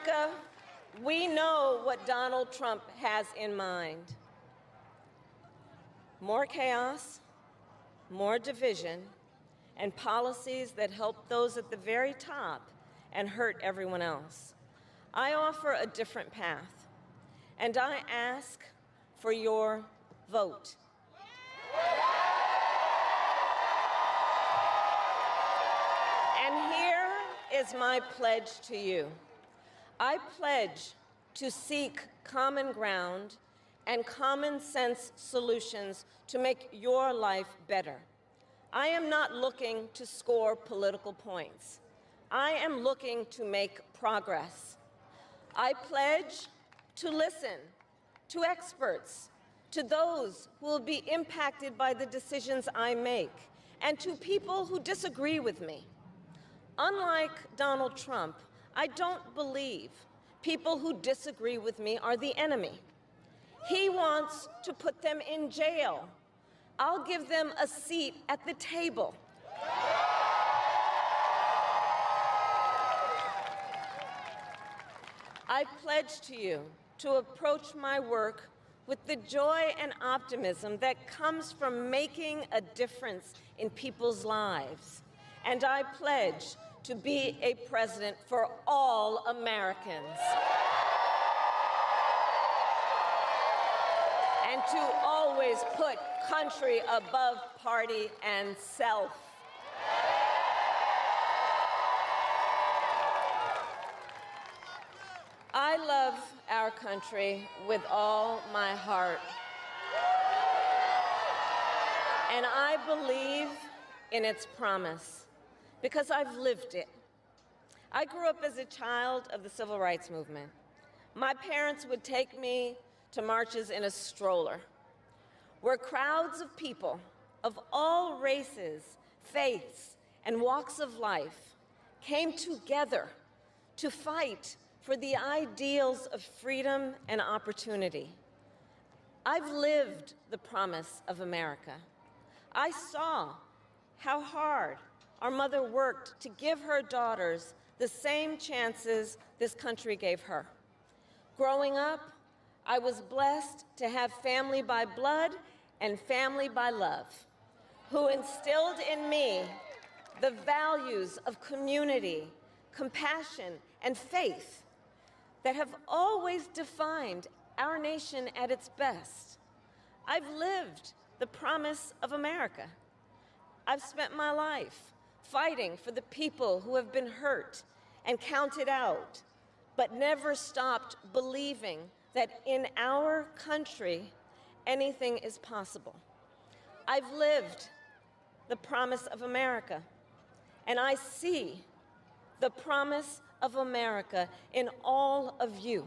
America, we know what Donald Trump has in mind. More chaos, more division, and policies that help those at the very top and hurt everyone else. I offer a different path, and I ask for your vote. And here is my pledge to you. I pledge to seek common ground and common sense solutions to make your life better. I am not looking to score political points. I am looking to make progress. I pledge to listen to experts, to those who will be impacted by the decisions I make, and to people who disagree with me. Unlike Donald Trump, I don't believe people who disagree with me are the enemy. He wants to put them in jail. I'll give them a seat at the table. I pledge to you to approach my work with the joy and optimism that comes from making a difference in people's lives. And I pledge to be a president for all Americans. And to always put country above party and self. I love our country with all my heart. And I believe in its promise because I've lived it. I grew up as a child of the Civil Rights Movement. My parents would take me to marches in a stroller, where crowds of people of all races, faiths, and walks of life came together to fight for the ideals of freedom and opportunity. I've lived the promise of America. I saw how hard our mother worked to give her daughters the same chances this country gave her. Growing up, I was blessed to have family by blood and family by love, who instilled in me the values of community, compassion, and faith that have always defined our nation at its best. I've lived the promise of America. I've spent my life fighting for the people who have been hurt and counted out, but never stopped believing that in our country, anything is possible. I've lived the promise of America, and I see the promise of America in all of you.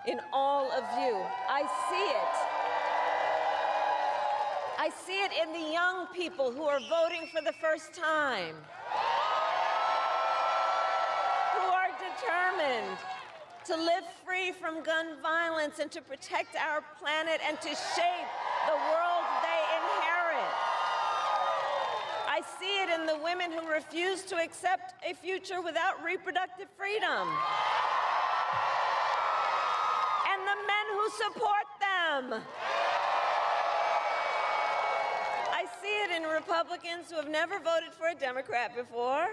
In all of you. I see it. I see it in the young people who are voting for the first time, who are determined to live free from gun violence and to protect our planet and to shape the world they inherit. I see it in the women who refuse to accept a future without reproductive freedom, and the men who support them. I see it in Republicans who have never voted for a Democrat before,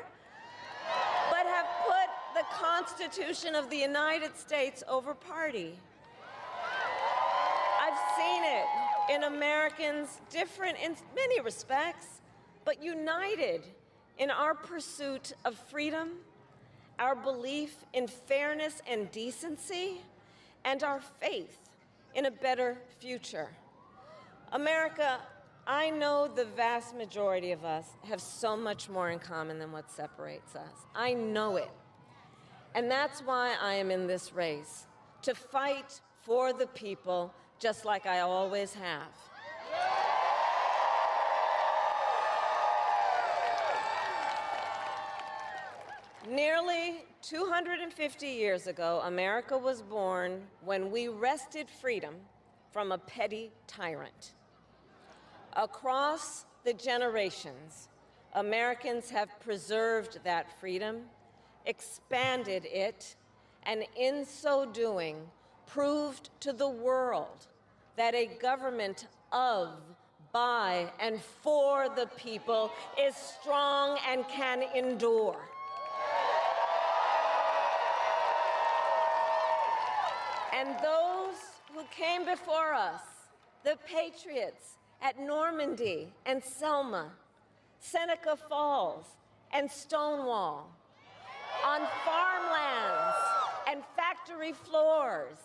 but have put the Constitution of the United States over party. I've seen it in Americans different in many respects, but united in our pursuit of freedom, our belief in fairness and decency, and our faith in a better future. America, I know the vast majority of us have so much more in common than what separates us. I know it. And that's why I am in this race, to fight for the people just like I always have. Nearly 250 years ago, America was born when we wrested freedom from a petty tyrant. Across the generations, Americans have preserved that freedom, expanded it, and in so doing, proved to the world that a government of, by, and for the people is strong and can endure. And those who came before us, the patriots at Normandy and Selma, Seneca Falls and Stonewall, on farmlands and factory floors,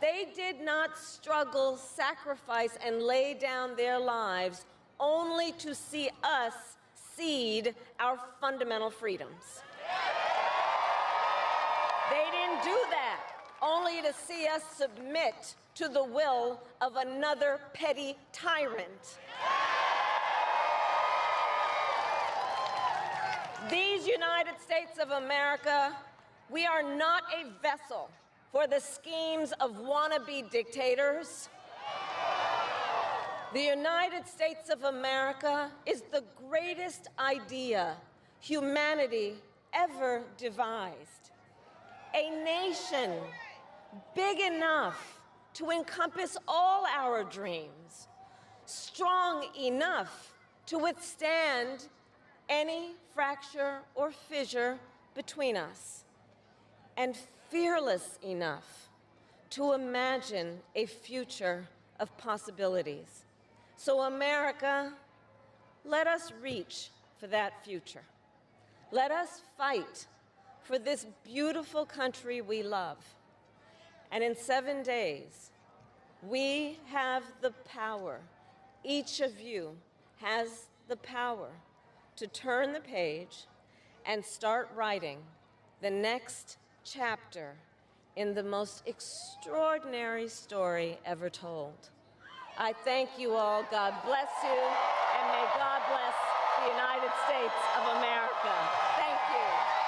they did not struggle, sacrifice, and lay down their lives only to see us cede our fundamental freedoms. They didn't do that only to see us submit to the will of another petty tyrant. These United States of America, we are not a vessel for the schemes of wannabe dictators. The United States of America is the greatest idea humanity ever devised. A nation big enough to encompass all our dreams, strong enough to withstand any fracture or fissure between us, and fearless enough to imagine a future of possibilities. So America, let us reach for that future. Let us fight for this beautiful country we love. And in 7 days, we have the power, each of you has the power to turn the page and start writing the next chapter in the most extraordinary story ever told. I thank you all. God bless you, and may God bless the United States of America. Thank you.